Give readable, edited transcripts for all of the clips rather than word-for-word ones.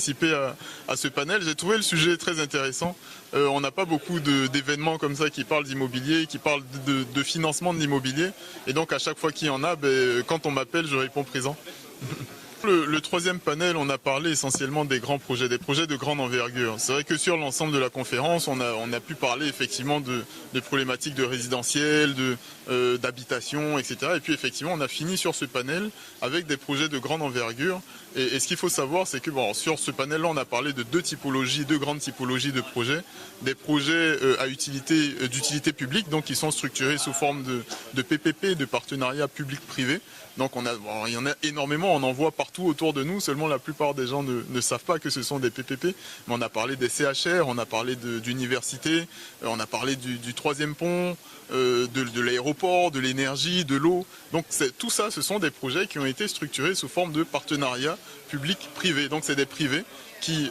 Participer à ce panel, j'ai trouvé le sujet très intéressant. On n'a pas beaucoup d'événements comme ça qui parlent d'immobilier, qui parlent de financement de l'immobilier. Et donc à chaque fois qu'il y en a, quand on m'appelle, je réponds présent. Le troisième panel, on a parlé essentiellement des grands projets, des projets de grande envergure. C'est vrai que sur l'ensemble de la conférence, on a pu parler effectivement de problématiques de résidentiel, d'habitation, etc. Et puis effectivement, on a fini sur ce panel avec des projets de grande envergure. Et ce qu'il faut savoir, c'est que sur ce panel-là, on a parlé de deux grandes typologies de projets. Des projets d'utilité publique, donc qui sont structurés sous forme de PPP, de partenariat public-privé. Donc il y en a énormément, on en voit partout autour de nous, seulement la plupart des gens ne savent pas que ce sont des PPP. Mais on a parlé des CHR, on a parlé d'universités, on a parlé du troisième pont, de l'aéroport, de l'énergie, de l'eau. Donc tout ça, ce sont des projets qui ont été structurés sous forme de partenariat public-privé. Donc c'est des privés qui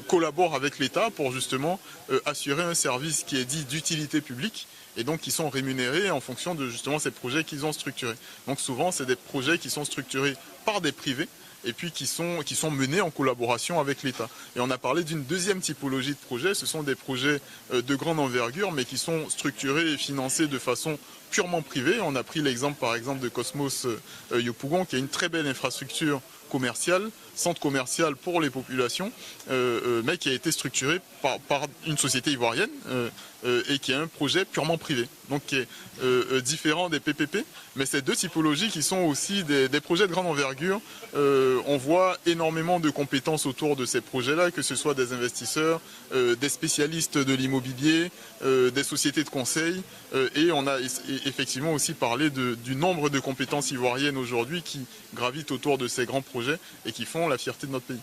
collaborent avec l'État pour justement assurer un service qui est dit d'utilité publique et donc qui sont rémunérés en fonction de justement ces projets qu'ils ont structurés. Donc souvent c'est des projets qui sont structurés par des privés et puis qui sont menés en collaboration avec l'État. Et on a parlé d'une deuxième typologie de projets, ce sont des projets de grande envergure mais qui sont structurés et financés de façon purement privée. On a pris l'exemple par exemple de Cosmos Yopougon qui est une très belle infrastructure commercial, centre commercial pour les populations, mais qui a été structuré par une société ivoirienne et qui a un projet purement privé, donc qui est différent des PPP. Mais ces deux typologies qui sont aussi des projets de grande envergure, on voit énormément de compétences autour de ces projets-là, que ce soit des investisseurs, des spécialistes de l'immobilier, des sociétés de conseil, et on a effectivement aussi parlé du nombre de compétences ivoiriennes aujourd'hui qui gravitent autour de ces grands projets et qui font la fierté de notre pays.